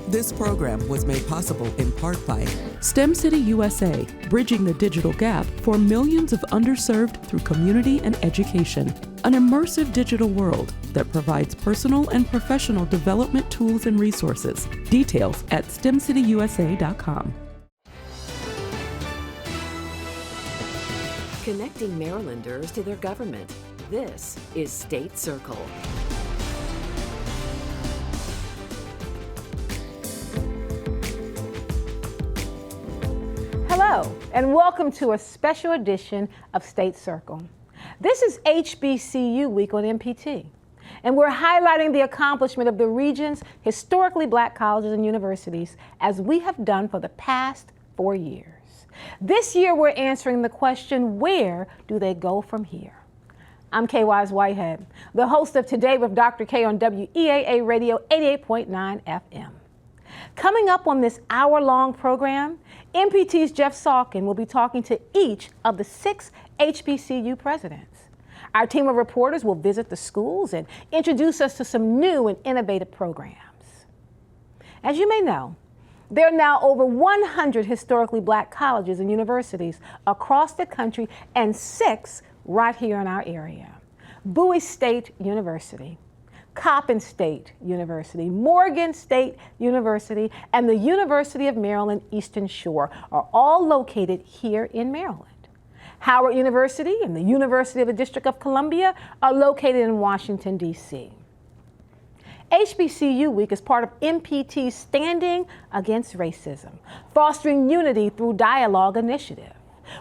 This program was made possible in part by STEM City USA, bridging the digital gap for millions of underserved through community and education. An immersive digital world that provides personal and professional development tools and resources. Details at stemcityusa.com. Connecting Marylanders to their government. This is State Circle. Hello, and welcome to a special edition of State Circle. This is HBCU Week on MPT, and we're highlighting the accomplishment of the region's historically black colleges and universities, as we have done for the past 4 years. This year, we're answering the question, where do they go from here? I'm Kay Wise Whitehead, the host of Today with Dr. K on WEAA Radio 88.9 FM. Coming up on this hour-long program, MPT's Jeff Salkin will be talking to each of the 6 HBCU presidents. Our team of reporters will visit the schools and introduce us to some new and innovative programs. As you may know, there are now over 100 historically black colleges and universities across the country and 6 right here in our area. Bowie State University, Coppin State University, Morgan State University, and the University of Maryland Eastern Shore are all located here in Maryland. Howard University and the University of the District of Columbia are located in Washington, D.C. HBCU Week is part of MPT's Standing Against Racism, Fostering Unity Through Dialogue initiative.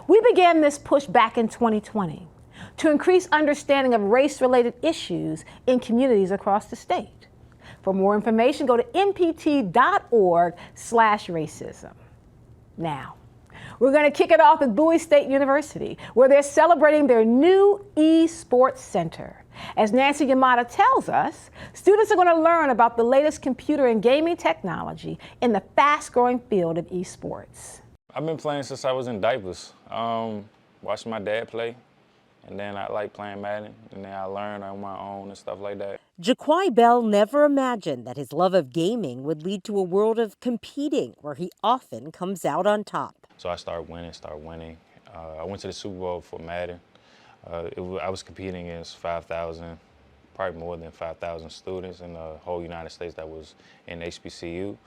We began this push back in 2020 to increase understanding of race-related issues in communities across the state. For more information, go to mpt.org/racism. Now, we're going to kick it off at Bowie State University, where they're celebrating their new eSports Center. As Nancy Yamada tells us, students are going to learn about the latest computer and gaming technology in the fast-growing field of esports. I've been playing since I was in diapers. Watching my dad play, and then I like playing Madden, and then I learned on my own and stuff like that. Jaquai Bell never imagined that his love of gaming would lead to a world of competing, where he often comes out on top. So I started winning. I went to the Super Bowl for Madden. I was competing against 5,000, probably more than 5,000 students in the whole United States that was in HBCU.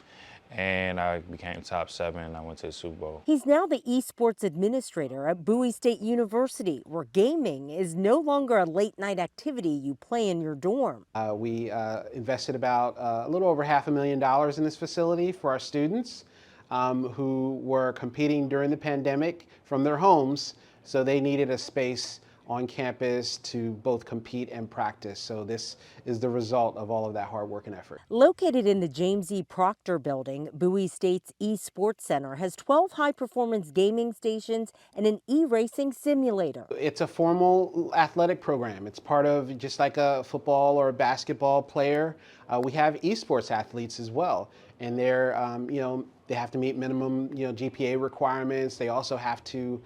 And I became top 7 and I went to the Super Bowl. He's now the esports administrator at Bowie State University, where gaming is no longer a late night activity you play in your dorm. We invested about a little over $500,000 in this facility for our students who were competing during the pandemic from their homes, so they needed a space on campus to both compete and practice. So this is the result of all of that hard work and effort. Located in the James E. Proctor building, Bowie State's eSports Center has 12 high-performance gaming stations and an e-racing simulator. It's a formal athletic program. It's part of, just like a football or a basketball player, we have esports athletes as well. And they're, they have to meet minimum, GPA requirements. They also have to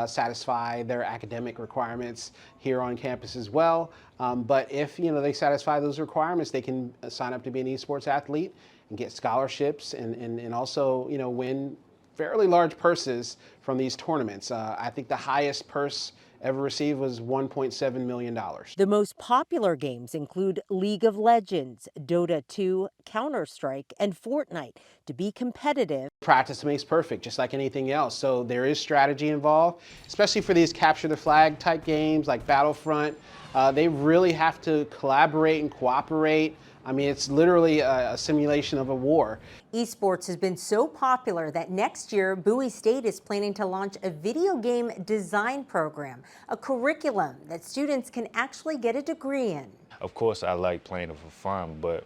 satisfy their academic requirements here on campus as well. But if, they satisfy those requirements, they can sign up to be an esports athlete and get scholarships and also, win fairly large purses from these tournaments. I think the highest purse ever received was $1.7 million. The most popular games include League of Legends, Dota 2, Counter-Strike, and Fortnite. To be competitive, practice makes perfect, just like anything else. So there is strategy involved, especially for these capture the flag type games like Battlefront. They really have to collaborate and cooperate. I mean, it's literally a simulation of a war. Esports has been so popular that next year, Bowie State is planning to launch a video game design program, a curriculum that students can actually get a degree in. Of course, I like playing it for fun, but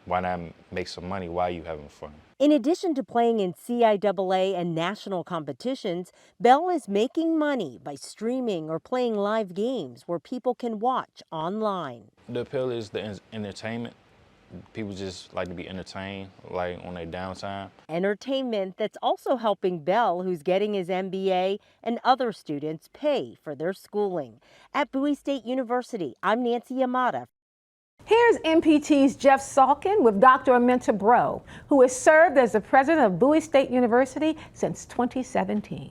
why not make some money while you having fun? In addition to playing in CIAA and national competitions, Bell is making money by streaming or playing live games where people can watch online. The appeal is the entertainment. People just like to be entertained, like on their downtime. Entertainment that's also helping Bell, who's getting his MBA, and other students pay for their schooling. At Bowie State University, I'm Nancy Yamada. Here Here's MPT's Jeff Salkin with Dr. Aminta Bro, who has served as the president of Bowie State University since 2017.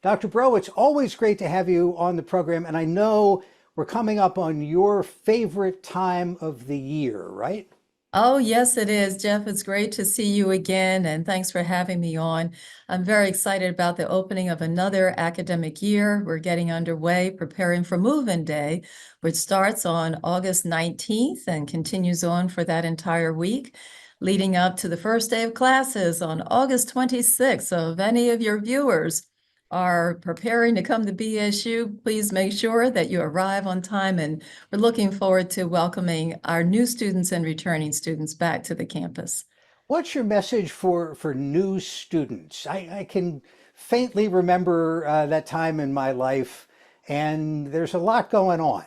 Dr. Bro, it's always great to have you on the program, and I know we're coming up on your favorite time of the year, right? Oh, yes, it is. Jeff, it's great to see you again, and thanks for having me on. I'm very excited about the opening of another academic year. We're getting underway, preparing for Move-In Day, which starts on August 19th and continues on for that entire week, leading up to the first day of classes on August 26th. So if any of your viewers are preparing to come to BSU, please make sure that you arrive on time, and we're looking forward to welcoming our new students and returning students back to the campus. What's your message for new students? I can faintly remember that time in my life, and there's a lot going on.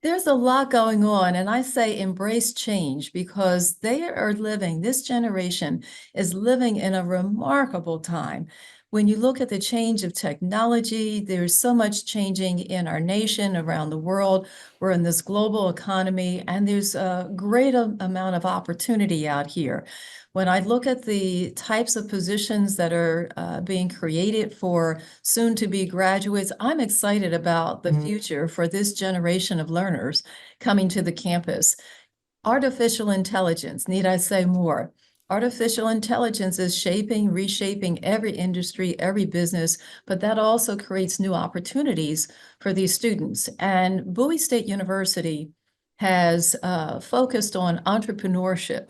There's a lot going on, and I say embrace change, because this generation is living in a remarkable time. When you look at the change of technology, there's so much changing in our nation, around the world. We're in this global economy, and there's a great amount of opportunity out here. When I look at the types of positions that are being created for soon-to-be graduates, I'm excited about the future for this generation of learners coming to the campus. Artificial intelligence, need I say more? Artificial intelligence is reshaping every industry, every business, but that also creates new opportunities for these students. And Bowie State University has focused on entrepreneurship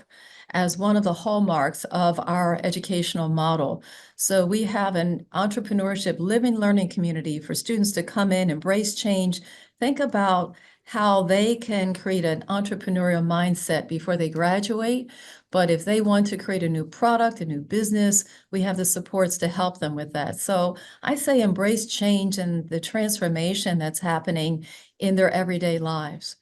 as one of the hallmarks of our educational model. So we have an entrepreneurship living learning community for students to come in, embrace change, think about how they can create an entrepreneurial mindset before they graduate. But if they want to create a new product, a new business, we have the supports to help them with that. So I say embrace change and the transformation that's happening in their everyday lives.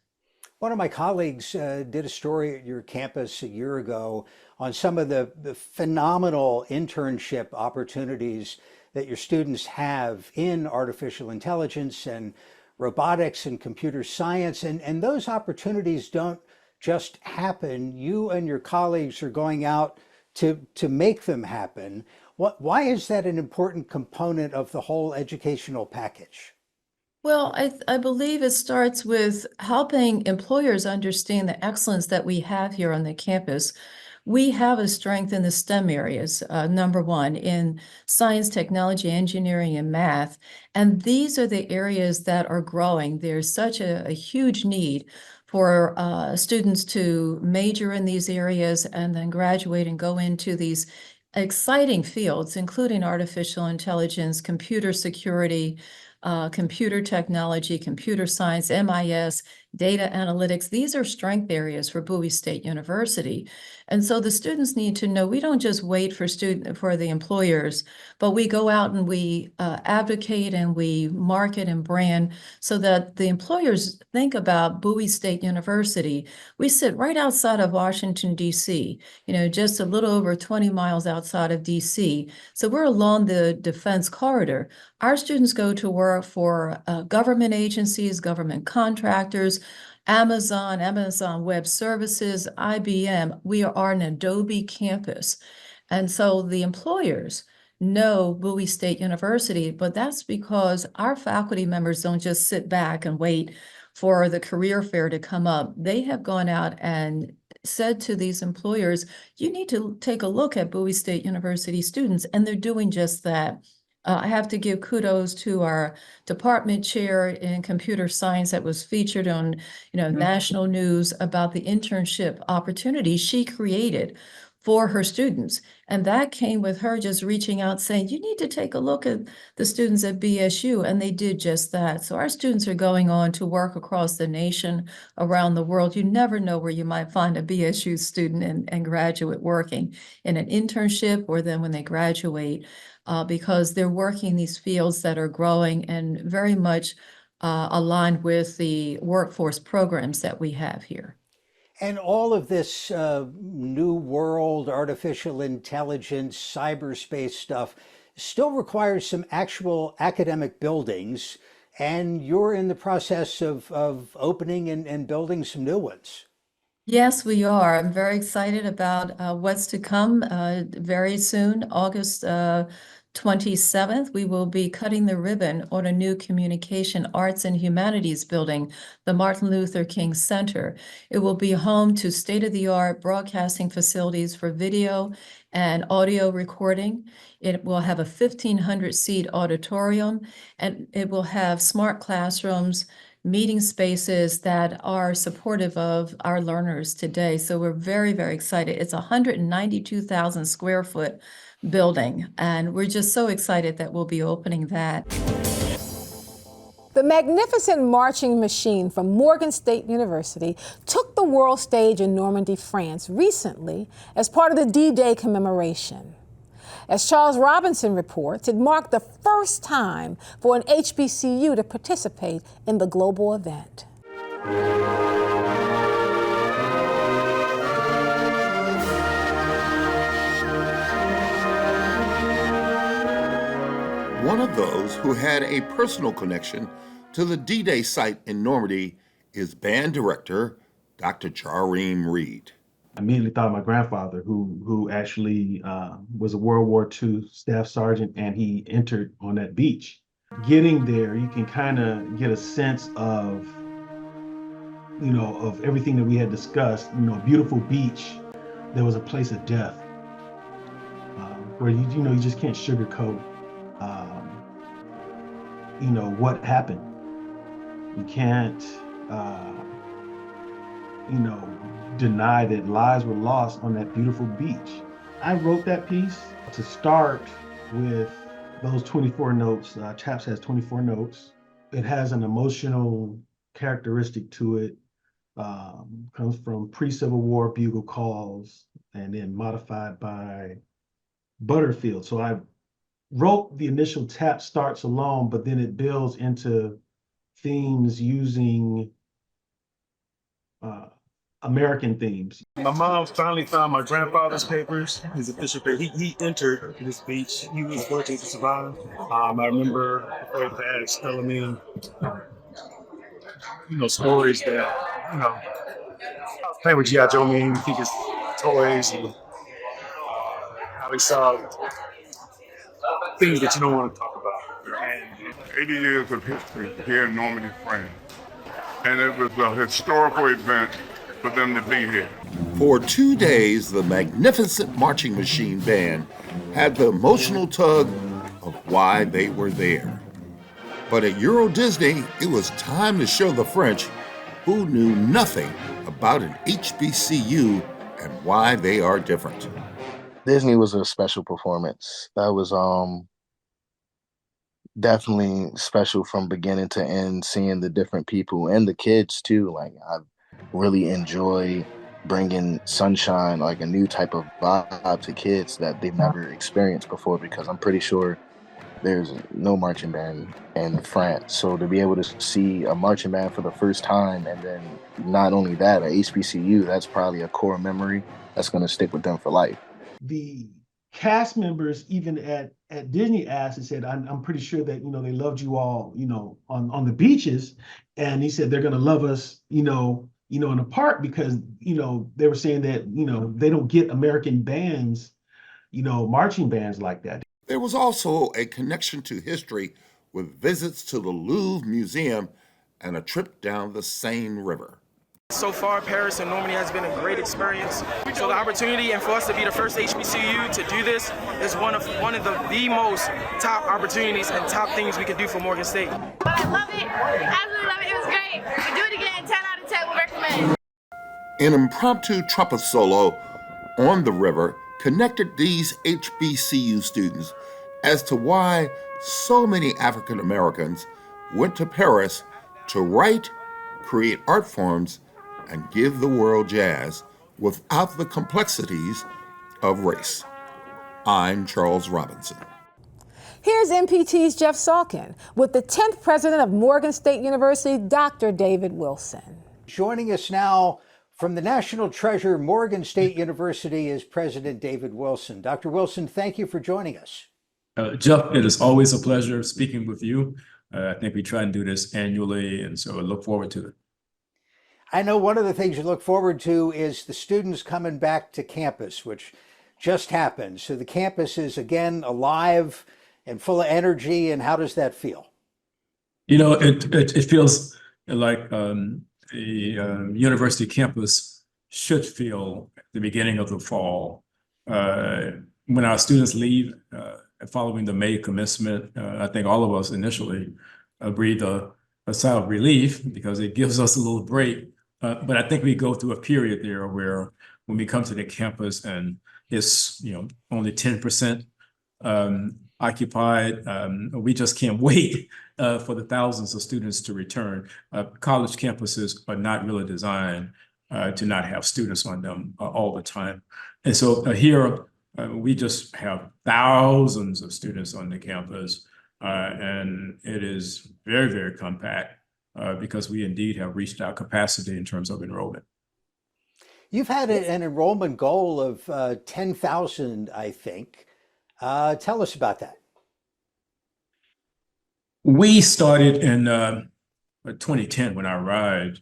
One of my colleagues did a story at your campus a year ago on some of the phenomenal internship opportunities that your students have in artificial intelligence and robotics and computer science. And those opportunities don't just happen. You and your colleagues are going out to make them happen. Why is that an important component of the whole educational package? Well, I believe it starts with helping employers understand the excellence that we have here on the campus. We have a strength in the STEM areas, number one, in science, technology, engineering, and math. And these are the areas that are growing. There's such a huge need for students to major in these areas and then graduate and go into these exciting fields, including artificial intelligence, computer security, computer technology, computer science, MIS, data analytics. These are strength areas for Bowie State University. And so the students need to know we don't just wait for the employers, but we go out and we advocate and we market and brand so that the employers think about Bowie State University. We sit right outside of Washington, D.C., just a little over 20 miles outside of D.C. So we're along the defense corridor. Our students go to work for government agencies, government contractors, Amazon Web Services, IBM. We are an Adobe campus. And so the employers know Bowie State University, but that's because our faculty members don't just sit back and wait for the career fair to come up. They have gone out and said to these employers, you need to take a look at Bowie State University students, and they're doing just that. I have to give kudos to our department chair in computer science that was featured on, national news about the internship opportunity she created for her students. And that came with her just reaching out saying, you need to take a look at the students at BSU. And they did just that. So our students are going on to work across the nation, around the world. You never know where you might find a BSU student and graduate working in an internship or then when they graduate. Because they're working these fields that are growing and very much aligned with the workforce programs that we have here. And all of this new world, artificial intelligence, cyberspace stuff still requires some actual academic buildings, and you're in the process of opening and building some new ones. Yes, we are. I'm very excited about what's to come very soon. August 27th, we will be cutting the ribbon on a new communication arts and humanities building, the Martin Luther King Center. It will be home to state-of-the-art broadcasting facilities for video and audio recording. It will have a 1,500-seat auditorium, and it will have smart classrooms, meeting spaces that are supportive of our learners today. So we're very, very excited. It's a 192,000 square foot building, and we're just so excited that we'll be opening that. The magnificent marching machine from Morgan State University took the world stage in Normandy, France recently as part of the D-Day commemoration. As Charles Robinson reports, it marked the first time for an HBCU to participate in the global event. One of those who had a personal connection to the D-Day site in Normandy is band director Dr. Jareem Reed. I immediately thought of my grandfather, who actually was a World War II staff sergeant, and he entered on that beach. Getting there, you can kind of get a sense of, of everything that we had discussed. Beautiful beach. There was a place of death where you just can't sugarcoat, what happened. You can't, deny that lives were lost on that beautiful beach. I wrote that piece to start with those 24 notes. Chaps has 24 notes. It has an emotional characteristic to it. Comes from pre-Civil War bugle calls and then modified by Butterfield. So I wrote the initial tap starts alone, but then it builds into themes using American themes. My mom finally found my grandfather's papers, his official papers. He entered this beach. He was fortunate to survive. I remember her parents telling me, stories that, I was playing with G.I. Joe Man, he gets toys, and how he saw things that you don't want to talk about. And 80 years of history here in Normandy, France. And it was a historical event for them to be here. For 2 days, the magnificent marching machine band had the emotional tug of why they were there. But at Euro Disney, it was time to show the French who knew nothing about an HBCU and why they are different. Disney was a special performance. That was definitely special from beginning to end, seeing the different people and the kids too. Like, I really enjoy bringing sunshine, like a new type of vibe to kids that they've never experienced before, because I'm pretty sure there's no marching band in France. So to be able to see a marching band for the first time, and then not only that, a HBCU, that's probably a core memory that's going to stick with them for life. The cast members, even at Disney, asked and said, I'm pretty sure that, they loved you all, on the beaches. And he said, they're going to love us, in the park, because, they were saying that, they don't get American bands, marching bands like that. There was also a connection to history with visits to the Louvre Museum and a trip down the Seine River. So far, Paris and Normandy has been a great experience. So the opportunity, and for us to be the first HBCU to do this, is one of the most top opportunities and top things we could do for Morgan State. I love it. Absolutely love it. It was great. We do it again. 10 out of 10 would recommend. An impromptu trumpet solo on the river connected these HBCU students as to why so many African Americans went to Paris to write, create art forms, and give the world jazz without the complexities of race. I'm Charles Robinson. Here's MPT's Jeff Salkin with the 10th president of Morgan State University, Dr. David Wilson. Joining us now from the national treasure, Morgan State University, is President David Wilson. Dr. Wilson, thank you for joining us. Jeff, it is always a pleasure speaking with you. I think we try and do this annually, and so I look forward to it. I know one of the things you look forward to is the students coming back to campus, which just happened. So the campus is again alive and full of energy. And how does that feel? You know, it feels like the university campus should feel at the beginning of the fall. When our students leave following the May commencement, I think all of us initially breathe a sigh of relief because it gives us a little break. But I think we go through a period there where when we come to the campus and it's only 10% occupied, we just can't wait for the thousands of students to return. College campuses are not really designed to not have students on them all the time. And so here we just have thousands of students on the campus, and it is very, very compact because we indeed have reached our capacity in terms of enrollment. You've had an enrollment goal of 10,000, I think. Tell us about that. We started in 2010 when I arrived,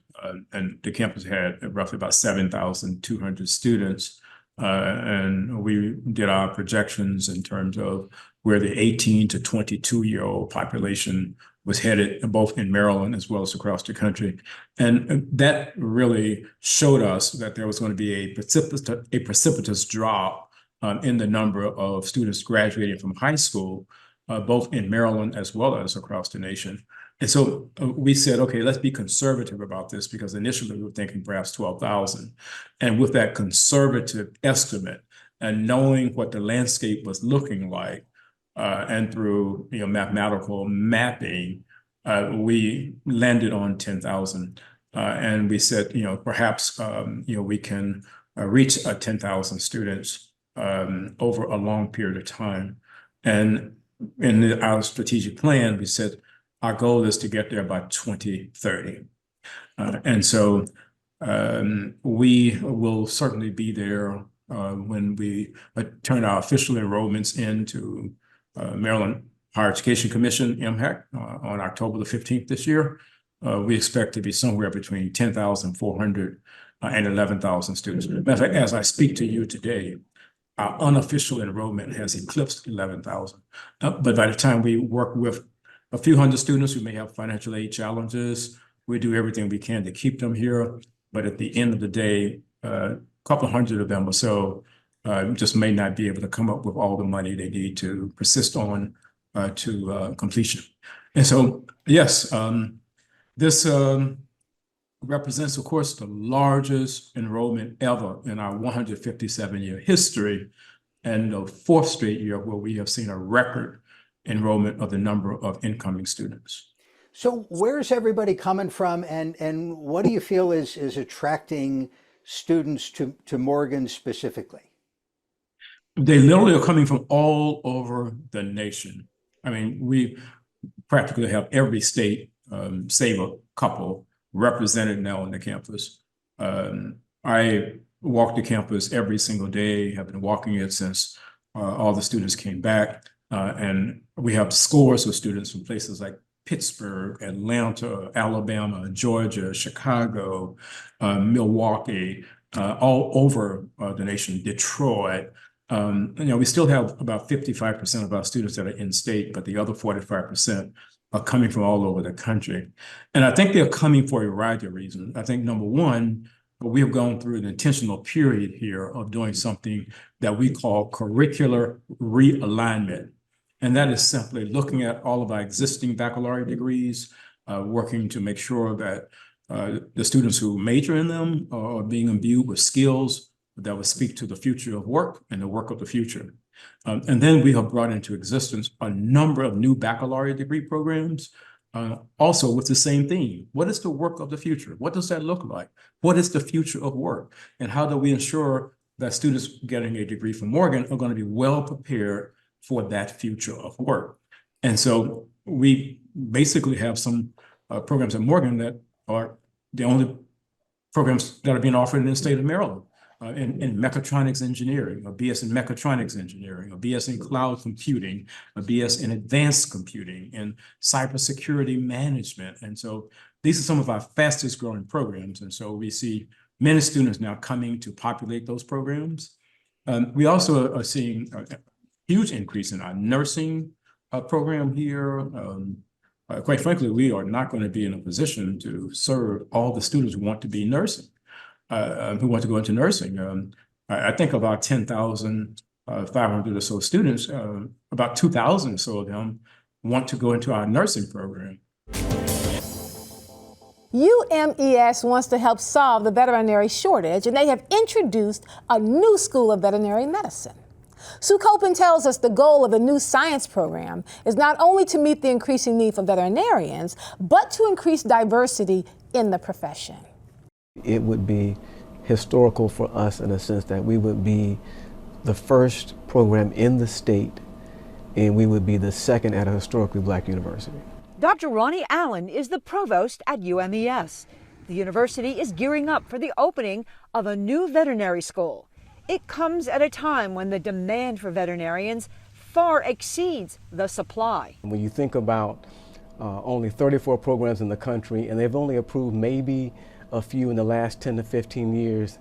and the campus had roughly about 7,200 students. And we did our projections in terms of where the 18 to 22-year-old population was headed, both in Maryland as well as across the country. And that really showed us that there was going to be a precipitous drop in the number of students graduating from high school, both in Maryland as well as across the nation. And so we said, okay, let's be conservative about this because initially we were thinking perhaps 12,000. And with that conservative estimate and knowing what the landscape was looking like, and through mathematical mapping, we landed on 10,000. And we said, perhaps we can reach 10,000 students over a long period of time. And in our strategic plan, we said our goal is to get there by 2030. And so we will certainly be there when we turn our official enrollments into Maryland Higher Education Commission, MHEC, on October the 15th this year. We expect to be somewhere between 10,400 and 11,000 students. Matter of fact, as I speak to you today, our unofficial enrollment has eclipsed 11,000. But by the time we work with a few hundred students who may have financial aid challenges, we do everything we can to keep them here. But at the end of the day, a couple hundred of them or so just may not be able to come up with all the money they need to persist on to completion. And so, yes, this represents, of course, the largest enrollment ever in our 157-year history, and the fourth straight year where we have seen a record enrollment of the number of incoming students. So where's everybody coming from, and what do you feel is attracting students to Morgan specifically? They literally are coming from all over the nation. I mean, we practically have every state, save a couple, represented now on the campus. I walk the campus every single day, have been walking it since all the students came back. And we have scores of students from places like Pittsburgh, Atlanta, Alabama, Georgia, Chicago, Milwaukee, all over the nation, Detroit. We still have about 55% of our students that are in state, but the other 45% are coming from all over the country. And I think they're coming for a variety of reasons. I think number one, we have gone through an intentional period here of doing something that we call curricular realignment. And that is simply looking at all of our existing baccalaureate degrees, working to make sure that the students who major in them are being imbued with skills that will speak to the future of work and the work of the future. And then we have brought into existence a number of new baccalaureate degree programs, also with the same theme. What is the work of the future? What does that look like? What is the future of work? And how do we ensure that students getting a degree from Morgan are going to be well prepared for that future of work? And so we basically have some programs at Morgan that are the only programs that are being offered in the state of Maryland. In mechatronics engineering, a BS in mechatronics engineering, a BS in cloud computing, a BS in advanced computing, in cybersecurity management. And so these are some of our fastest growing programs. And so we see many students now coming to populate those programs. We also are seeing a huge increase in our nursing program here. Quite frankly, we are not going to be in a position to serve all the students who want to be nursing, who want to go into nursing. I think about 10,500 or so students, about 2,000 or so of them want to go into our nursing program. UMES wants to help solve the veterinary shortage, and they have introduced a new school of veterinary medicine. Sue Coppin tells us the goal of the new science program is not only to meet the increasing need for veterinarians, but to increase diversity in the profession. It would be historical for us in a sense that we would be the first program in the state, and we would be the second at a historically black university. Dr. Ronnie Allen is the provost at UMES. The university is gearing up for the opening of a new veterinary school. It comes at a time when the demand for veterinarians far exceeds the supply. When you think about only 34 programs in the country, and they've only approved maybe a few in the last 10 to 15 years,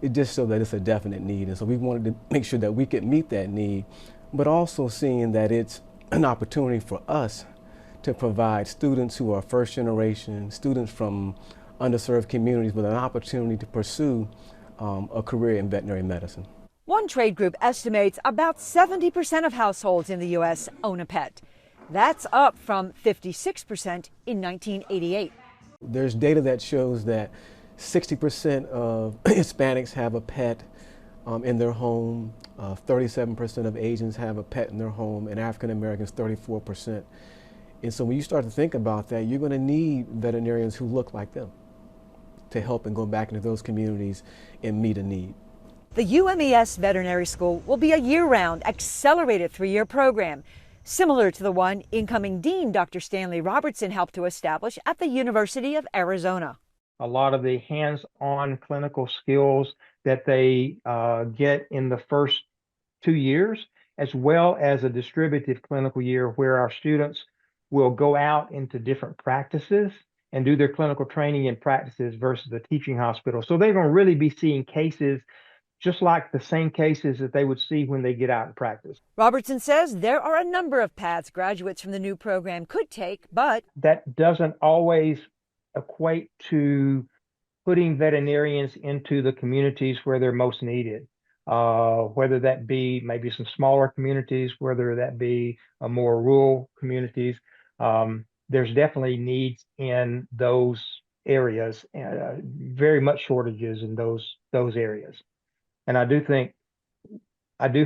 it just shows that it's a definite need. And so we wanted to make sure that we could meet that need, but also seeing that it's an opportunity for us to provide students who are first generation, students from underserved communities with an opportunity to pursue a career in veterinary medicine. One trade group estimates about 70% of households in the U.S. own a pet. That's up from 56% in 1988. There's data that shows that 60% of Hispanics have a pet in their home, 37% of Asians have a pet in their home, and African Americans 34%. And so when you start to think about that, you're going to need veterinarians who look like them to help and go back into those communities and meet a need. The UMES Veterinary School will be a year-round, accelerated 3-year program, similar to the one incoming Dean Dr. Stanley Robertson helped to establish at the University of Arizona. A lot of the hands-on clinical skills that they get in the first 2 years, as well as a distributed clinical year where our students will go out into different practices and do their clinical training in practices versus the teaching hospital. So they're going to really be seeing cases just like the same cases that they would see when they get out in practice. Robertson says there are a number of paths graduates from the new program could take, but that doesn't always equate to putting veterinarians into the communities where they're most needed. Whether that be maybe some smaller communities, whether that be more rural communities. There's definitely needs in those areas, very much shortages in those areas. And I do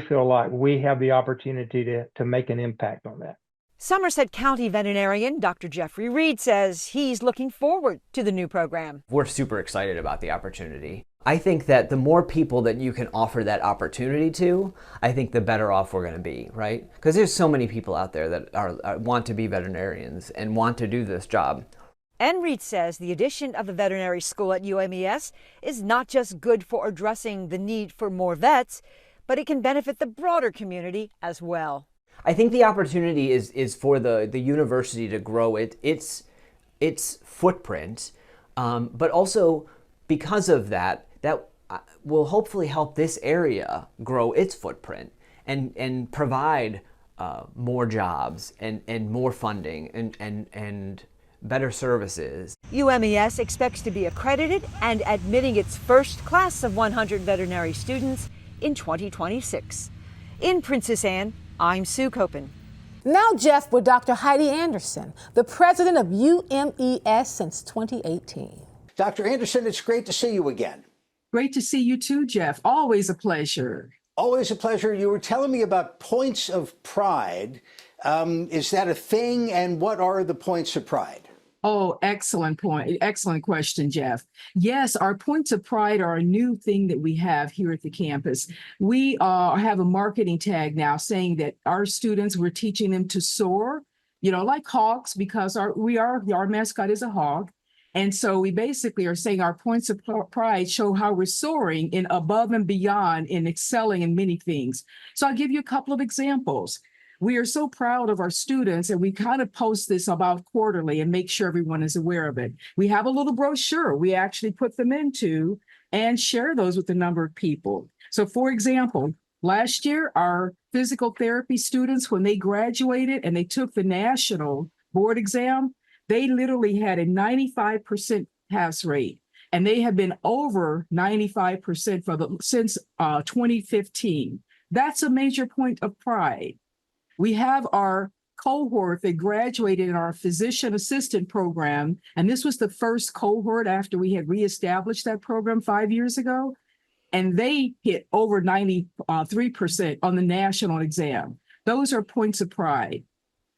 feel like we have the opportunity to make an impact on that. Somerset County veterinarian Dr. Jeffrey Reed says he's looking forward to the new program. We're super excited about the opportunity. I think that the more people that you can offer that opportunity to, I think the better off we're going to be, right? Because there's so many people out there that want to be veterinarians and want to do this job. And Reed says the addition of the veterinary school at UMES is not just good for addressing the need for more vets, but it can benefit the broader community as well. I think the opportunity is for the university to grow its footprint, but also because of that will hopefully help this area grow its footprint and provide more jobs and more funding and better services. UMES expects to be accredited and admitting its first class of 100 veterinary students in 2026. In Princess Anne, I'm Sue Coppin. Now, Jeff, with Dr. Heidi Anderson, the president of UMES since 2018. Dr. Anderson, it's great to see you again. Great to see you too, Jeff. Always a pleasure. Always a pleasure. You were telling me about points of pride. Is that a thing, and what are the points of pride? Oh, excellent point. Excellent question, Jeff. Yes, our points of pride are a new thing that we have here at the campus. We have a marketing tag now saying that our students, we're teaching them to soar, like hawks, because our mascot is a hawk. And so we basically are saying our points of pride show how we're soaring in above and beyond and excelling in many things. So I'll give you a couple of examples. We are so proud of our students, and we kind of post this about quarterly and make sure everyone is aware of it. We have a little brochure we actually put them into and share those with a number of people. So for example, last year, our physical therapy students, when they graduated and they took the national board exam, they literally had a 95% pass rate. And they have been over 95% since 2015. That's a major point of pride. We have our cohort that graduated in our physician assistant program, and this was the first cohort after we had reestablished that program 5 years ago, and they hit over 93% on the national exam. Those are points of pride.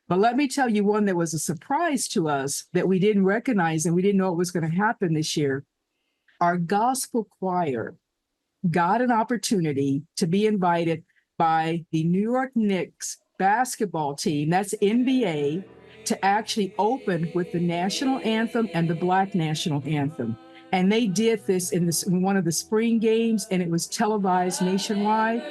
But let me tell you one that was a surprise to us that we didn't recognize and we didn't know it was going to happen this year. Our gospel choir got an opportunity to be invited by the New York Knicks basketball team, that's NBA, to actually open with the national anthem and the Black national anthem. And they did this in one of the spring games, and it was televised nationwide.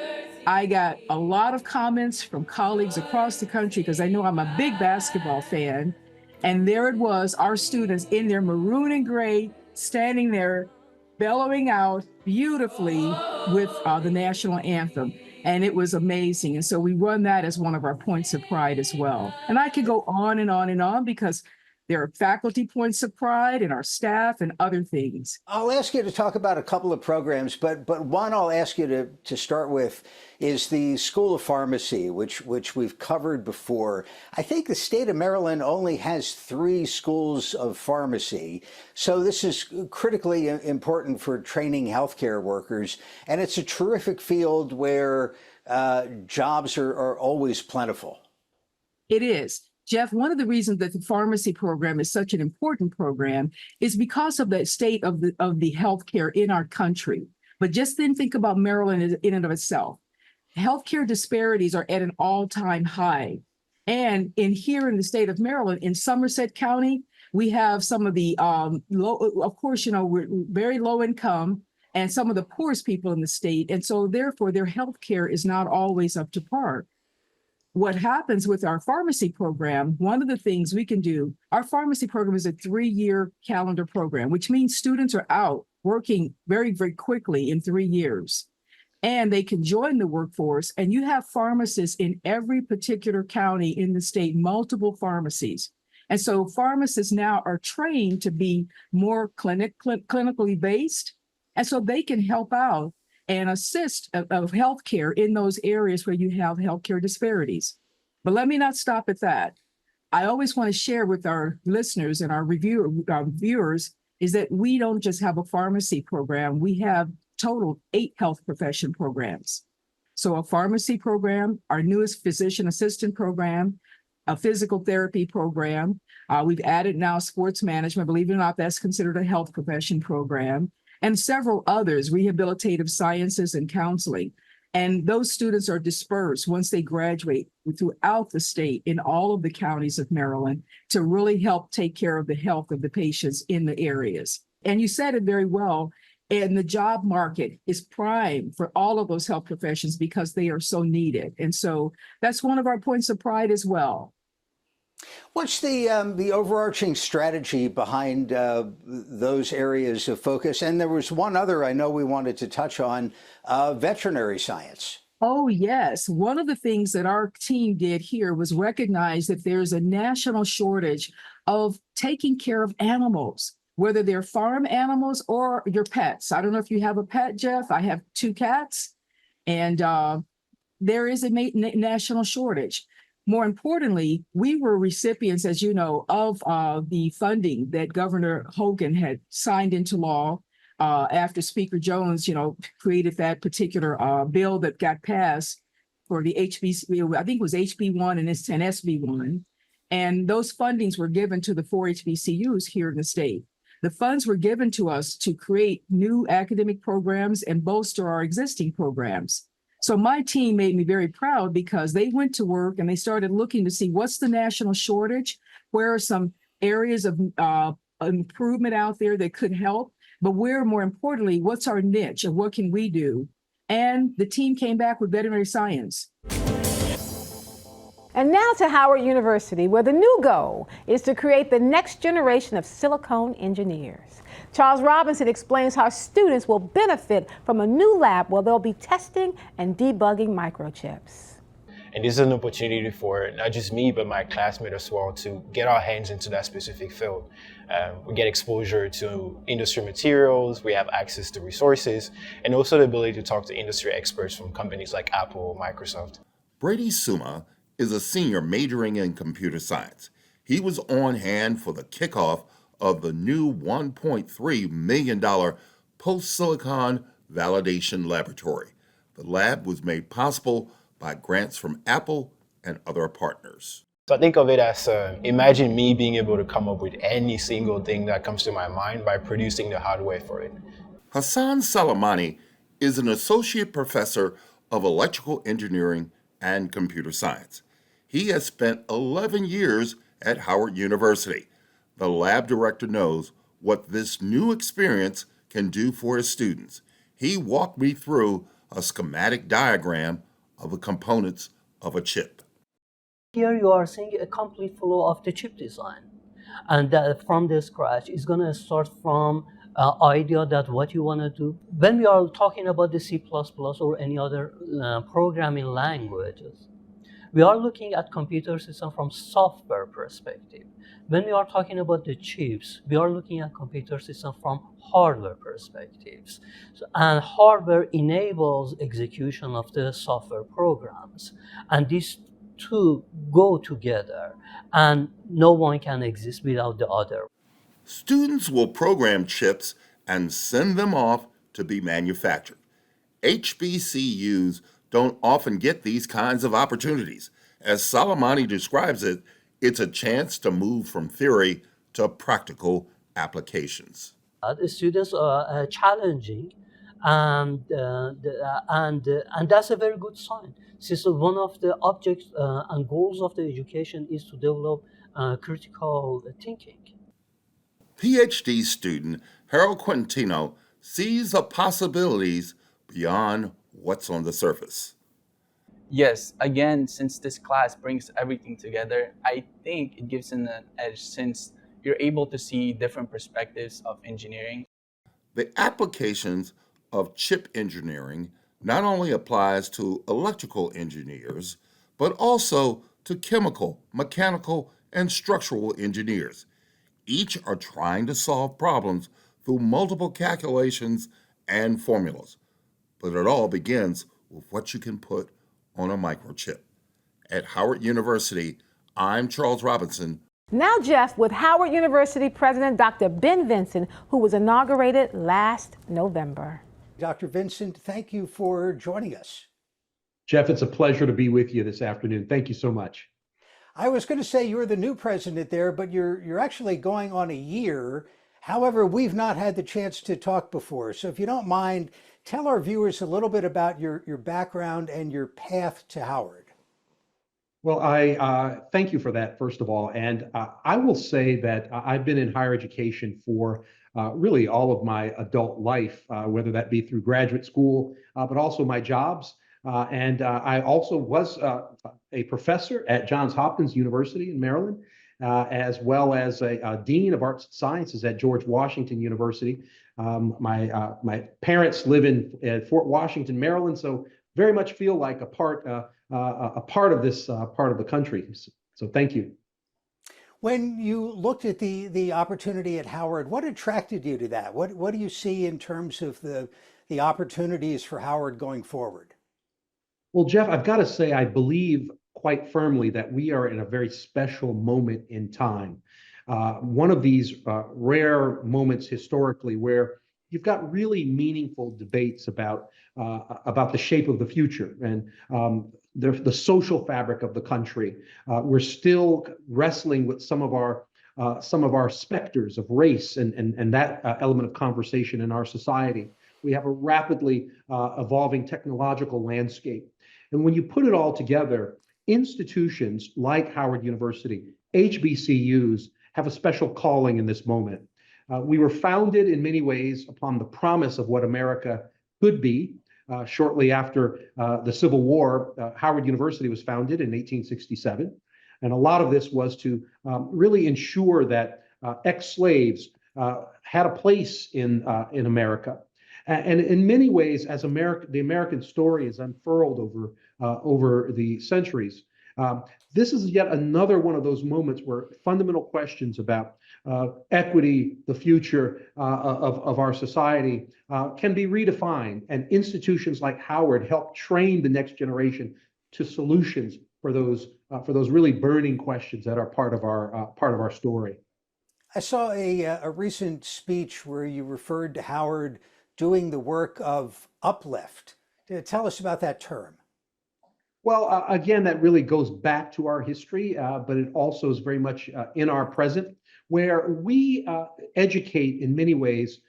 I got a lot of comments from colleagues across the country because I know I'm a big basketball fan. And there it was, our students in their maroon and gray, standing there, bellowing out beautifully with the national anthem. And it was amazing. And so we run that as one of our points of pride as well. And I could go on and on and on because there are faculty points of pride and our staff and other things. I'll ask you to talk about a couple of programs, but one I'll ask you to start with is the School of Pharmacy, which we've covered before. I think the state of Maryland only has 3 schools of pharmacy. So this is critically important for training healthcare workers. And it's a terrific field where jobs are always plentiful. It is. Jeff, one of the reasons that the pharmacy program is such an important program is because of the state of the healthcare in our country. But just then think about Maryland in and of itself. Healthcare disparities are at an all-time high. And here in the state of Maryland, in Somerset County, we have some of the of course, we're very low income and some of the poorest people in the state. And so therefore their healthcare is not always up to par. What happens with our pharmacy program, one of the things we can do, our pharmacy program is a 3-year calendar program, which means students are out working very, very quickly in 3 years. And they can join the workforce, and you have pharmacists in every particular county in the state, multiple pharmacies. And so pharmacists now are trained to be more clinically based, and so they can help out and assist of healthcare in those areas where you have healthcare disparities. But let me not stop at that. I always want to share with our listeners and our viewers is that we don't just have a pharmacy program. We have total 8 health profession programs. So a pharmacy program, our newest physician assistant program, a physical therapy program. We've added now sports management. Believe it or not, that's considered a health profession program. And several others, rehabilitative sciences and counseling. And those students are dispersed once they graduate throughout the state in all of the counties of Maryland to really help take care of the health of the patients in the areas. And you said it very well, and the job market is prime for all of those health professions because they are so needed. And so that's one of our points of pride as well. What's the overarching strategy behind those areas of focus? And there was one other I know we wanted to touch on, veterinary science. Oh, yes. One of the things that our team did here was recognize that there's a national shortage of taking care of animals, whether they're farm animals or your pets. I don't know if you have a pet, Jeff. I have 2 cats, and there is a national shortage. More importantly, we were recipients, as you know, of the funding that Governor Hogan had signed into law after Speaker Jones, created that particular bill that got passed for the HBCU. I think it was HB1 and SB1. And those fundings were given to the 4 HBCUs here in the state. The funds were given to us to create new academic programs and bolster our existing programs. So my team made me very proud because they went to work and they started looking to see what's the national shortage, where are some areas of improvement out there that could help, but where, more importantly, what's our niche and what can we do? And the team came back with veterinary science. And now to Howard University, where the new goal is to create the next generation of silicone engineers. Charles Robinson explains how students will benefit from a new lab where they'll be testing and debugging microchips. And this is an opportunity for not just me, but my classmates as well to get our hands into that specific field. We get exposure to industry materials, we have access to resources, and also the ability to talk to industry experts from companies like Apple or Microsoft. Brady Suma is a senior majoring in computer science. He was on hand for the kickoff of the new $1.3 million post-silicon validation laboratory. The lab was made possible by grants from Apple and other partners. So I think of it as, imagine me being able to come up with any single thing that comes to my mind by producing the hardware for it. Hassan Salamani is an associate professor of electrical engineering and computer science. He has spent 11 years at Howard University. The lab director knows what this new experience can do for his students. He walked me through a schematic diagram of the components of a chip. Here you are seeing a complete flow of the chip design. And from the scratch, it's going to start from idea that what you want to do. When we are talking about the C++ or any other programming languages, we are looking at computer system from software perspective. When we are talking about the chips, we are looking at computer system from hardware perspectives. And hardware enables execution of the software programs. And these two go together, and no one can exist without the other. Students will program chips and send them off to be manufactured. HBCUs don't often get these kinds of opportunities. As Salamani describes it, it's a chance to move from theory to practical applications. The students are challenging, and that's a very good sign. Since one of the objects and goals of the education is to develop critical thinking. PhD student Harold Quintino sees the possibilities beyond what's on the surface. Yes, again, since this class brings everything together, I think it gives an edge since you're able to see different perspectives of engineering. The applications of chip engineering not only applies to electrical engineers, but also to chemical, mechanical, and structural engineers. Each are trying to solve problems through multiple calculations and formulas. But it all begins with what you can put on a microchip. At Howard University, I'm Charles Robinson. Now, Jeff, with Howard University President Dr. Ben Vinson, who was inaugurated last November. Dr. Vincent, thank you for joining us. Jeff, it's a pleasure to be with you this afternoon. Thank you so much. I was going to say you're the new president there, but you're actually going on a year. However, we've not had the chance to talk before. So if you don't mind, tell our viewers a little bit about your background and your path to Howard. Well, I thank you for that, first of all. And I will say that I've been in higher education for really all of my adult life, whether that be through graduate school, but also my jobs. And I also was a professor at Johns Hopkins University in Maryland, as well as a dean of arts and sciences at George Washington University. My parents live in Fort Washington, Maryland, so very much feel like a part of this part of the country. So thank you. When you looked at the opportunity at Howard, what attracted you to that? What do you see in terms of the opportunities for Howard going forward? Well, Jeff, I've got to say, I believe quite firmly that we are in a very special moment in time. One of these rare moments historically where you've got really meaningful debates about the shape of the future and the social fabric of the country. We're still wrestling with some of our specters of race and that element of conversation in our society. We have a rapidly evolving technological landscape. And when you put it all together, institutions like Howard University, HBCUs, have a special calling in this moment. We were founded in many ways upon the promise of what America could be, shortly after the Civil War, Howard University was founded in 1867. And a lot of this was to really ensure that ex-slaves had a place in America. And in many ways, as the American story is unfurled over the centuries, this is yet another one of those moments where fundamental questions about equity, the future of our society, can be redefined. And institutions like Howard help train the next generation to solutions for those really burning questions that are part of our story. I saw a recent speech where you referred to Howard doing the work of uplift. Tell us about that term. Well, again, that really goes back to our history, but it also is very much in our present, where we educate in many ways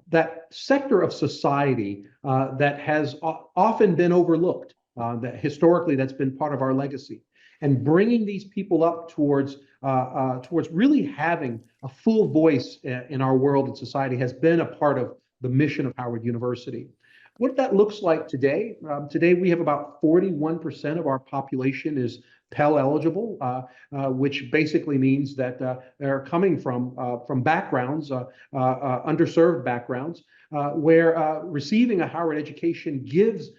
that sector of society that has often been overlooked, that historically that's been part of our legacy. And bringing these people up towards really having a full voice in our world and society has been a part of the mission of Howard University. What that looks like today, today we have about 41% of our population is Pell eligible, which basically means that they're coming from backgrounds, underserved backgrounds, where receiving a Howard education gives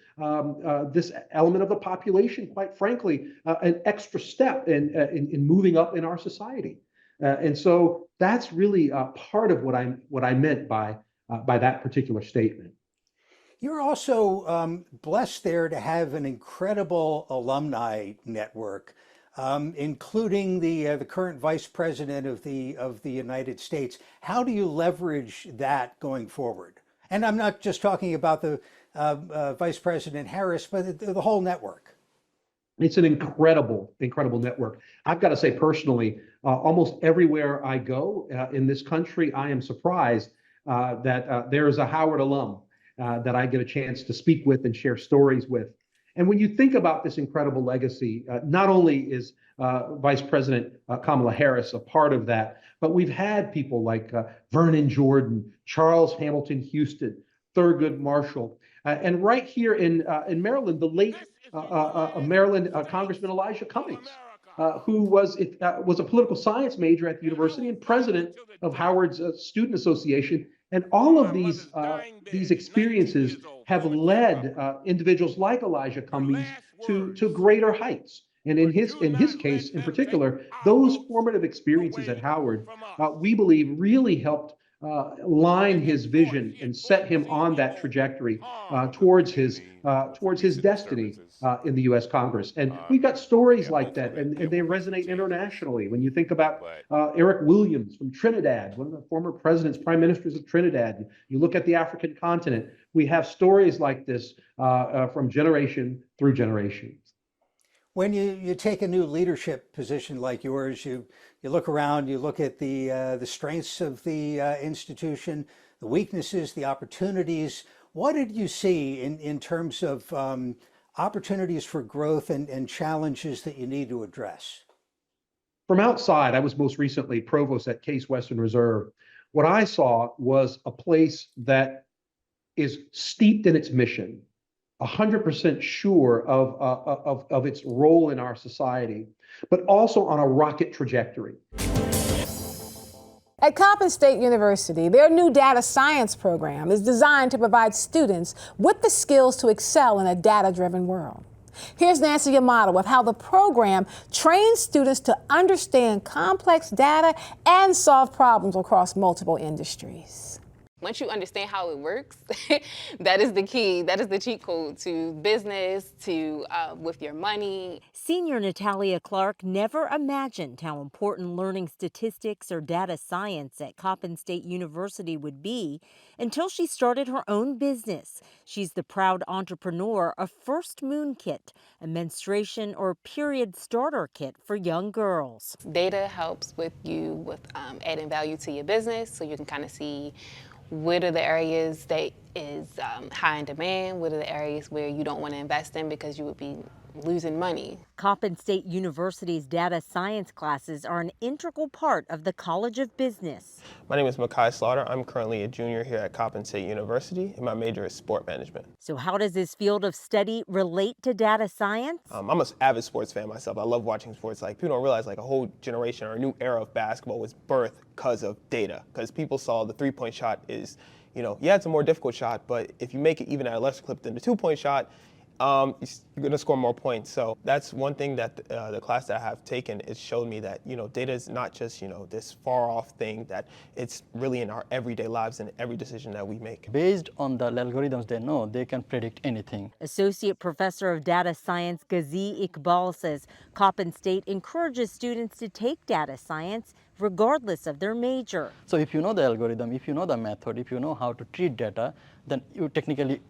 this element of the population, quite frankly, an extra step in moving up in our society. And so that's really part of what I meant by that particular statement. You're also blessed there to have an incredible alumni network, including the current Vice President of the United States. How do you leverage that going forward? And I'm not just talking about the Vice President Harris, but the whole network. It's an incredible network. I've got to say personally, almost everywhere I go in this country, I am surprised that there is a Howard alum that I get a chance to speak with and share stories with. And when you think about this incredible legacy, not only is Vice President Kamala Harris a part of that, but we've had people like Vernon Jordan, Charles Hamilton Houston, Thurgood Marshall, and right here in Maryland, the late Maryland Congressman Elijah Cummings, who was a political science major at the university and president of Howard's Student Association. And all of these experiences have led individuals like Elijah Cummings to greater heights. And in his case in particular, those formative experiences at Howard, we believe really helped line his vision and set him on that trajectory towards his destiny in the U.S. Congress. And we've got stories like that, and they resonate internationally. When you think about Eric Williams from Trinidad, one of the former presidents, prime ministers of Trinidad, you look at the African continent, we have stories like this from generation through generation. When you take a new leadership position like yours, you look around, you look at the strengths of the institution, the weaknesses, the opportunities. What did you see in terms of opportunities for growth and challenges that you need to address? From outside, I was most recently provost at Case Western Reserve. What I saw was a place that is steeped in its mission, 100% sure of its role in our society, but also on a rocket trajectory. At Coppin State University, their new data science program is designed to provide students with the skills to excel in a data-driven world. Here's Nancy Amato with how the program trains students to understand complex data and solve problems across multiple industries. Once you understand how it works, that is the key. That is the cheat code to business, to with your money. Senior Natalia Clark never imagined how important learning statistics or data science at Coppin State University would be until she started her own business. She's the proud entrepreneur of First Moon Kit, a menstruation or period starter kit for young girls. Data helps with adding value to your business, so you can kind of see what are the areas that is high in demand? What are the areas where you don't want to invest in because you would be losing money? Coppin State University's data science classes are an integral part of the College of Business. My name is Makai Slaughter. I'm currently a junior here at Coppin State University, and my major is sport management. So how does this field of study relate to data science? I'm an avid sports fan myself. I love watching sports. Like, people don't realize, like, a whole generation or a new era of basketball was birthed because of data. Because people saw the three-point shot is, yeah, it's a more difficult shot, but if you make it even at a lesser clip than the two-point shot, you're going to score more points. So that's one thing that the class that I have taken, it showed me that, data is not just, this far off thing, that it's really in our everyday lives and every decision that we make. Based on the algorithms they know, they can predict anything. Associate Professor of Data Science Ghazi Iqbal says Coppin State encourages students to take data science regardless of their major. So if you know the algorithm, if you know the method, if you know how to treat data, then you technically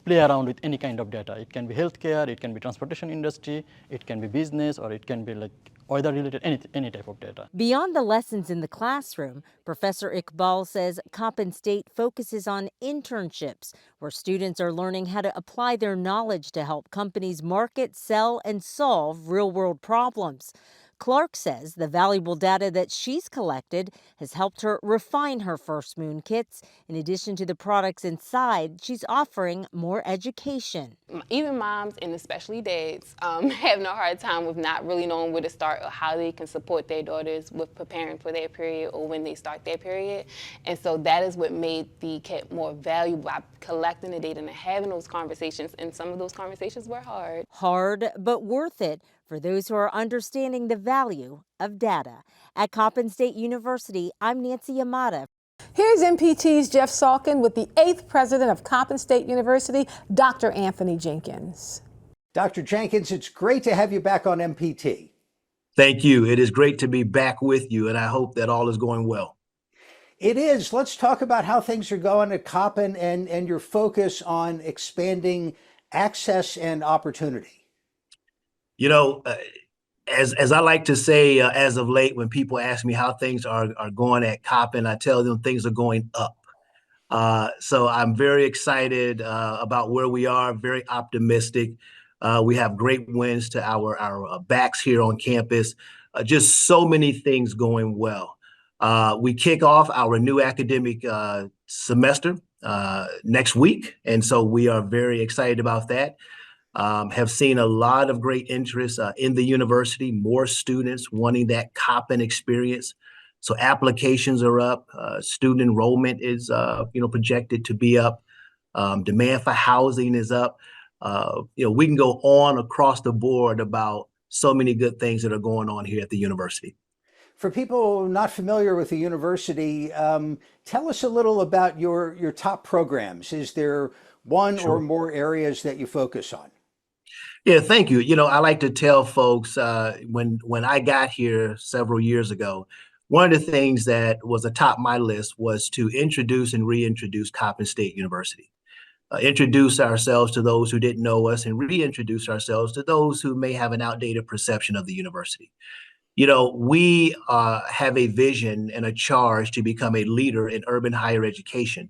play around with any kind of data. It can be healthcare, it can be transportation industry, it can be business, or it can be like weather related, any type of data. Beyond the lessons in the classroom, Professor Iqbal says Coppin State focuses on internships, where students are learning how to apply their knowledge to help companies market, sell, and solve real-world problems. Clark says the valuable data that she's collected has helped her refine her First Moon kits. In addition to the products inside, she's offering more education. Even moms, and especially dads, have no hard time with not really knowing where to start or how they can support their daughters with preparing for their period or when they start their period. And so that is what made the kit more valuable, by collecting the data and having those conversations. And some of those conversations were hard. Hard, but worth it for those who are understanding the value of data. At Coppin State University, I'm Nancy Yamada. Here's MPT's Jeff Salkin with the 8th president of Coppin State University, Dr. Anthony Jenkins. Dr. Jenkins, it's great to have you back on MPT. Thank you. It is great to be back with you, and I hope that all is going well. It is. Let's talk about how things are going at Coppin and your focus on expanding access and opportunity. As I like to say, as of late, when people ask me how things are going at Coppin, I tell them things are going up. So I'm very excited about where we are, very optimistic. We have great wins to our backs here on campus. Just so many things going well. We kick off our new academic semester next week, and so we are very excited about that. Have seen a lot of great interest in the university, more students wanting that Coppin experience. So applications are up, student enrollment is projected to be up, demand for housing is up. We can go on across the board about so many good things that are going on here at the university. For people not familiar with the university, tell us a little about your top programs. Is there one or more areas that you focus on? Yeah, thank you. I like to tell folks when I got here several years ago, one of the things that was atop my list was to introduce and reintroduce Coppin State University. Introduce ourselves to those who didn't know us and reintroduce ourselves to those who may have an outdated perception of the university. We have a vision and a charge to become a leader in urban higher education,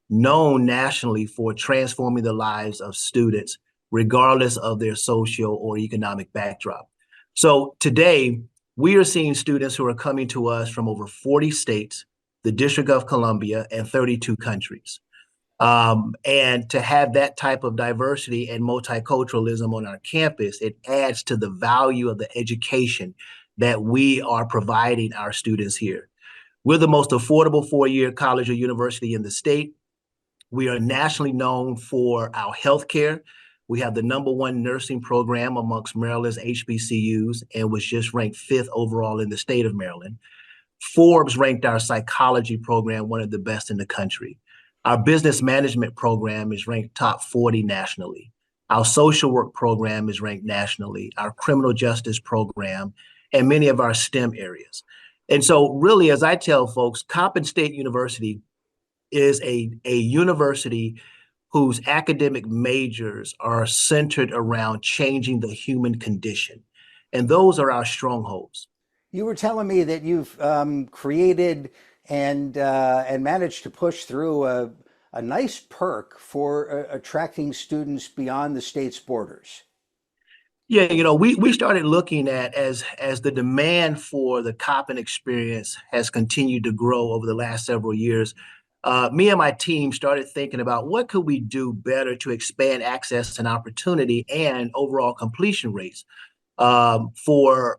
known nationally for transforming the lives of students, regardless of their social or economic backdrop. So today, we are seeing students who are coming to us from over 40 states, the District of Columbia, and 32 countries. And to have that type of diversity and multiculturalism on our campus, it adds to the value of the education that we are providing our students here. We're the most affordable four-year college or university in the state. We are nationally known for our healthcare. We have the #1 nursing program amongst Maryland's HBCUs and was just ranked 5th overall in the state of Maryland. Forbes ranked our psychology program one of the best in the country. Our business management program is ranked top 40 nationally. Our social work program is ranked nationally, our criminal justice program, and many of our STEM areas. And so really, as I tell folks, Coppin State University is a university whose academic majors are centered around changing the human condition. And those are our strongholds. You were telling me that you've created and managed to push through a nice perk for attracting students beyond the state's borders. Yeah, we started looking at as the demand for the Coppin experience has continued to grow over the last several years. Me and my team started thinking about what could we do better to expand access and opportunity and overall completion rates for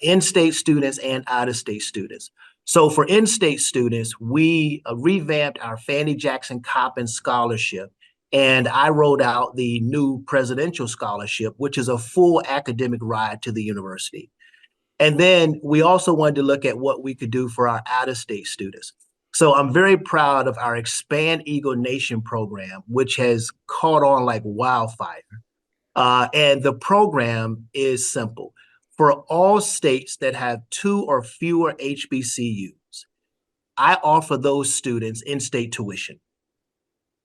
in-state students and out-of-state students. So for in-state students, we revamped our Fannie Jackson Coppin Scholarship, and I rolled out the new Presidential Scholarship, which is a full academic ride to the university. And then we also wanted to look at what we could do for our out-of-state students. So I'm very proud of our Expand Eagle Nation program, which has caught on like wildfire. And the program is simple. For all states that have 2 or fewer HBCUs, I offer those students in-state tuition.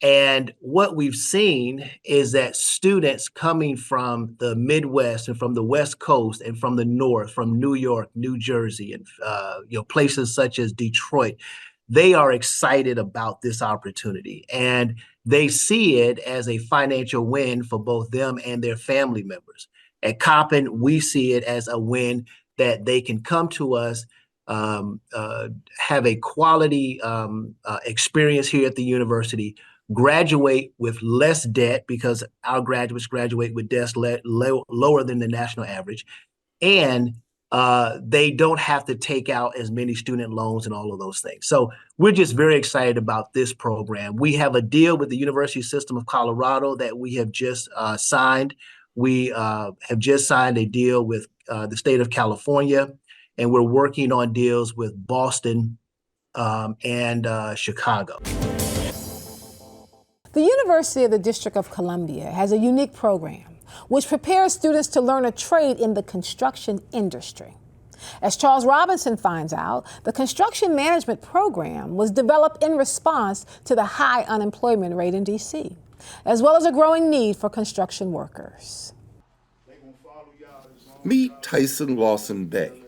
And what we've seen is that students coming from the Midwest and from the West Coast and from the North, from New York, New Jersey, and places such as Detroit, they are excited about this opportunity. And they see it as a financial win for both them and their family members. At Coppin, we see it as a win that they can come to us, have a quality experience here at the university, graduate with less debt because our graduates graduate with debts lower than the national average, and they don't have to take out as many student loans and all of those things. So we're just very excited about this program. We have a deal with the University System of Colorado that we have just signed. We have just signed a deal with the state of California, and we're working on deals with Boston and Chicago. The University of the District of Columbia has a unique program which prepares students to learn a trade in the construction industry. As Charles Robinson finds out, the construction management program was developed in response to the high unemployment rate in D.C., as well as a growing need for construction workers. Meet Tyson Lawson Bay.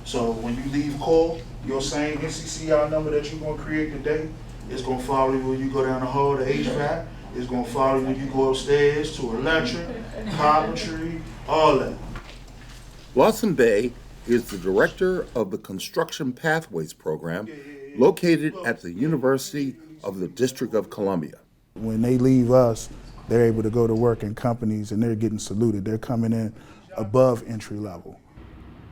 So when you leave call, your same NCCR number that you're going to create today, it's going to follow you when you go down the hall to HVAC. It's going to follow you when you go upstairs to electric, carpentry, all that. Lawson Bay is the director of the Construction Pathways program located at the University of the District of Columbia. When they leave us, they're able to go to work in companies and they're getting saluted. They're coming in above entry level.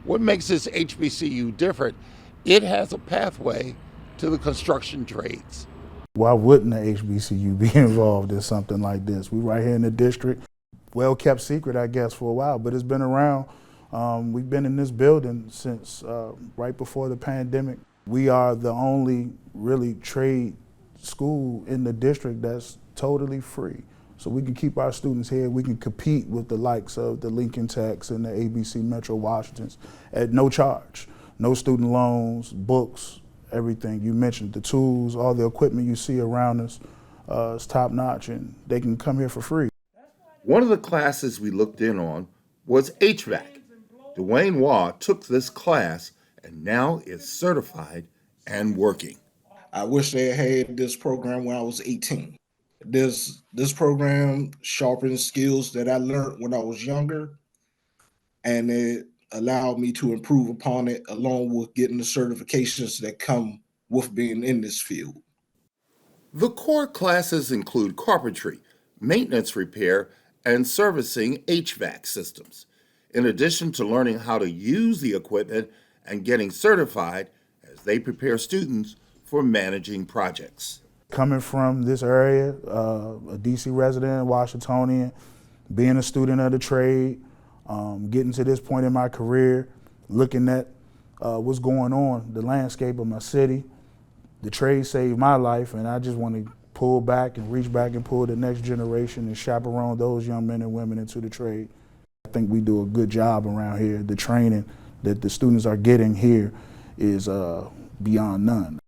What makes this HBCU different? It has a pathway to the construction trades. Why wouldn't the HBCU be involved in something like this? We're right here in the district. Well kept secret, I guess, for a while, but it's been around. We've been in this building since right before the pandemic. We are the only really trade school in the district that's totally free. So we can keep our students here. We can compete with the likes of the Lincoln Techs and the ABC Metro Washingtons at no charge. No student loans, books, everything. You mentioned the tools, all the equipment you see around us is top notch, and they can come here for free. One of the classes we looked in on was HVAC. Dwayne Waugh took this class and now is certified and working. I wish they had this program when I was 18. This program sharpens skills that I learned when I was younger, and it allowed me to improve upon it along with getting the certifications that come with being in this field. The core classes include carpentry, maintenance repair, and servicing HVAC systems, in addition to learning how to use the equipment and getting certified as they prepare students for managing projects. Coming from this area, a DC resident, Washingtonian, being a student of the trade, getting to this point in my career, looking at what's going on, the landscape of my city, the trade saved my life, and I just want to pull back and reach back and pull the next generation and chaperone those young men and women into the trade. I think we do a good job around here. The training that the students are getting here is beyond none.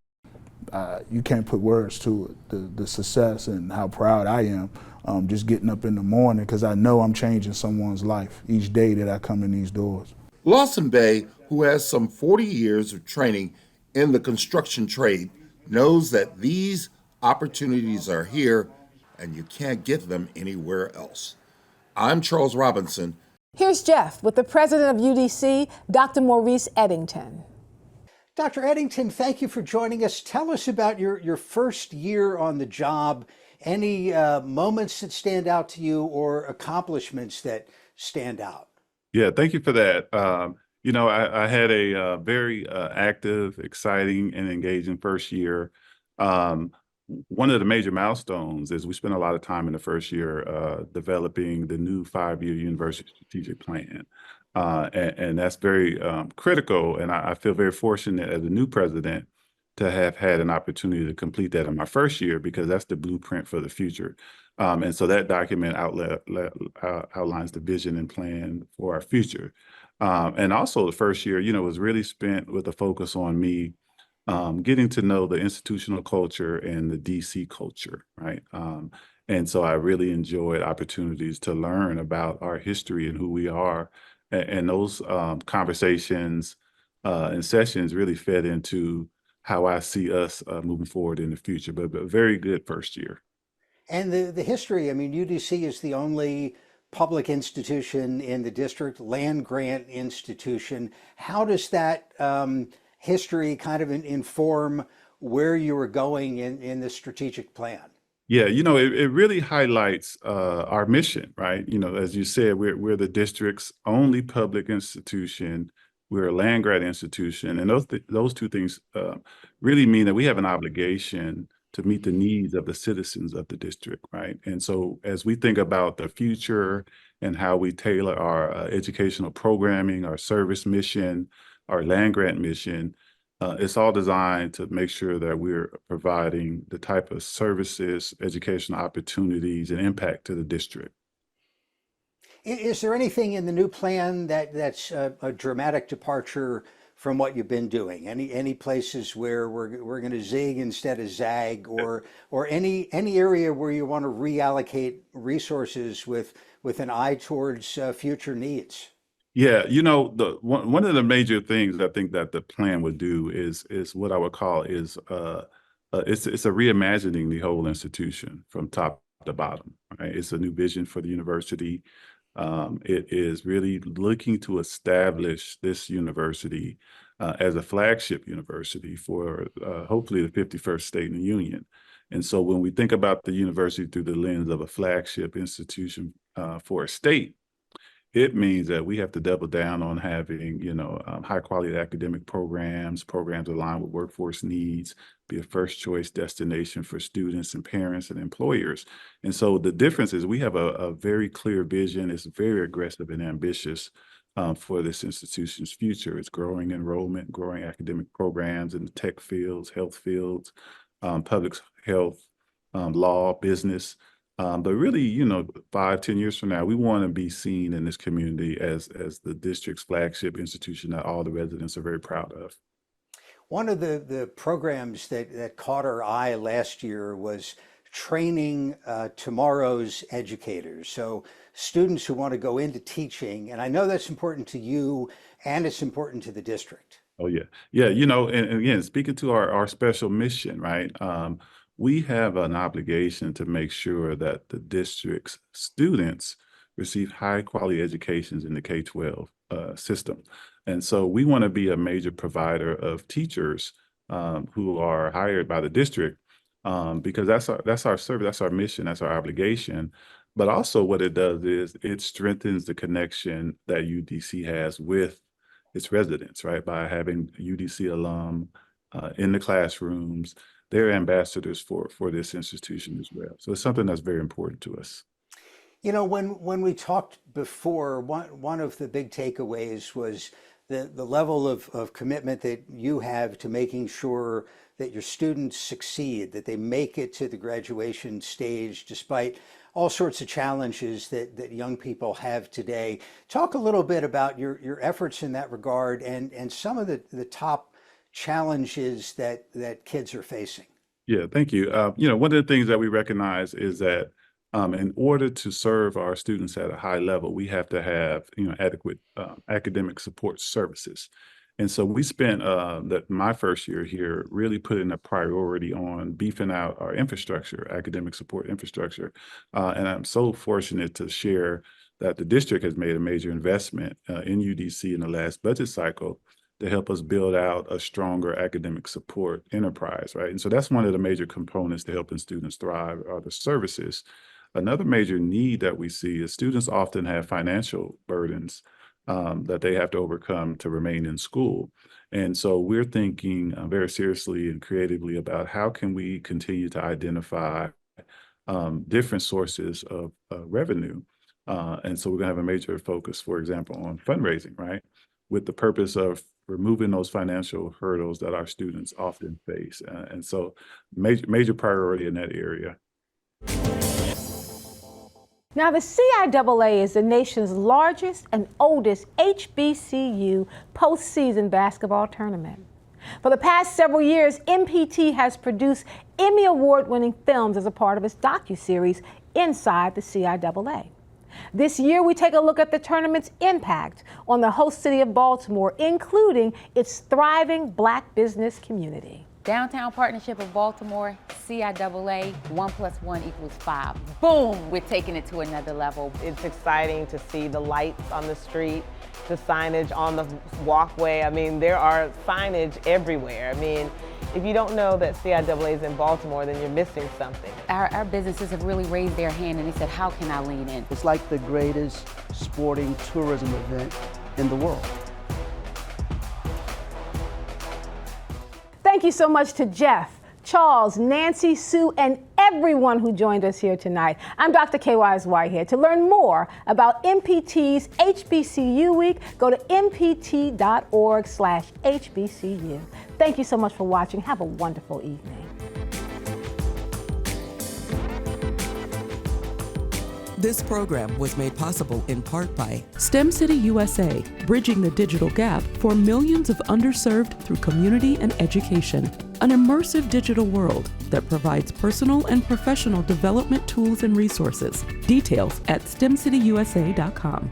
You can't put words to it, the success and how proud I am just getting up in the morning, because I know I'm changing someone's life each day that I come in these doors. Lawson Bay, who has some 40 years of training in the construction trade, knows that these Opportunities are here, and you can't get them anywhere else. I'm Charles Robinson. Here's Jeff with the president of UDC, Dr. Maurice Eddington. Dr. Eddington, thank you for joining us. Tell us about your first year on the job. Any moments that stand out to you or accomplishments that stand out? Yeah, thank you for that. I had a very active, exciting, and engaging first year. One of the major milestones is we spent a lot of time in the first year developing the new 5-year university strategic plan. And that's very critical. And I feel very fortunate as a new president to have had an opportunity to complete that in my first year, because that's the blueprint for the future. And so that document outlines the vision and plan for our future. And also the first year, was really spent with a focus on me getting to know the institutional culture and the DC culture, right? And so I really enjoyed opportunities to learn about our history and who we are. And those conversations and sessions really fed into how I see us moving forward in the future, but a very good first year. And the history, I mean, UDC is the only public institution in the district, land grant institution. How does that history kind of inform where you were going in the strategic plan? Yeah, it really highlights our mission, right? As you said, we're the district's only public institution. We're a land grant institution, and those two things really mean that we have an obligation to meet the needs of the citizens of the district, right? And so as we think about the future and how we tailor our educational programming, our service mission, our land grant mission, it's all designed to make sure that we're providing the type of services, educational opportunities, and impact to the district. Is there anything in the new plan that's a dramatic departure from what you've been doing? Any places where we're going to zig instead of zag, or any area where you want to reallocate resources with an eye towards future needs? Yeah, one of the major things I think that the plan would do is what I would call it's a reimagining the whole institution from top to bottom, right? It's a new vision for the university. It is really looking to establish this university as a flagship university for hopefully the 51st state in the union. And so when we think about the university through the lens of a flagship institution for a state, it means that we have to double down on having, high quality academic programs aligned with workforce needs, be a first choice destination for students and parents and employers. And so the difference is we have a very clear vision. It's very aggressive and ambitious for this institution's future. It's growing enrollment, growing academic programs in the tech fields, health fields, public health, law, business. But really, 5-10 years from now, we want to be seen in this community as the district's flagship institution that all the residents are very proud of. One of the programs that caught our eye last year was training tomorrow's educators. So students who want to go into teaching, and I know that's important to you and it's important to the district. Oh, yeah. Yeah, and again, speaking to our special mission, right? We have an obligation to make sure that the district's students receive high quality educations in the K-12 system. And so we want to be a major provider of teachers who are hired by the district because that's our service, that's our mission, that's our obligation. But also what it does is it strengthens the connection that UDC has with its residents, right? By having UDC alum in the classrooms. They're ambassadors for this institution as well. So it's something that's very important to us. When we talked before, one of the big takeaways was the level of commitment that you have to making sure that your students succeed, that they make it to the graduation stage despite all sorts of challenges that young people have today. Talk a little bit about your efforts in that regard and some of the top challenges that kids are facing. Yeah, thank you. One of the things that we recognize is that in order to serve our students at a high level, we have to have adequate academic support services. And so we spent my first year here really putting a priority on beefing out our infrastructure, academic support infrastructure. And I'm so fortunate to share that the district has made a major investment in UDC in the last budget cycle to help us build out a stronger academic support enterprise, right? And so that's one of the major components to helping students thrive are the services. Another major need that we see is students often have financial burdens that they have to overcome to remain in school. And so we're thinking very seriously and creatively about how can we continue to identify different sources of revenue. And so we're gonna have a major focus, for example, on fundraising, right? With the purpose of removing those financial hurdles that our students often face. And so major priority in that area. Now, the CIAA is the nation's largest and oldest HBCU postseason basketball tournament. For the past several years, MPT has produced Emmy Award-winning films as a part of its docuseries Inside the CIAA. This year, we take a look at the tournament's impact on the host city of Baltimore, including its thriving Black business community. Downtown Partnership of Baltimore, CIAA, 1 + 1 = 5. Boom, we're taking it to another level. It's exciting to see the lights on the street, the signage on the walkway. I mean, there are signage everywhere. I mean, if you don't know that CIAA is in Baltimore, then you're missing something. Our businesses have really raised their hand and they said, how can I lean in? It's like the greatest sporting tourism event in the world. Thank you so much to Jeff, Charles, Nancy, Sue, and everyone who joined us here tonight. I'm Dr. K.Y.'s Whitehead. To learn more about MPT's HBCU Week, go to mpt.org/HBCU. Thank you so much for watching. Have a wonderful evening. This program was made possible in part by STEM City USA, bridging the digital gap for millions of underserved through community and education. An immersive digital world that provides personal and professional development tools and resources. Details at stemcityusa.com.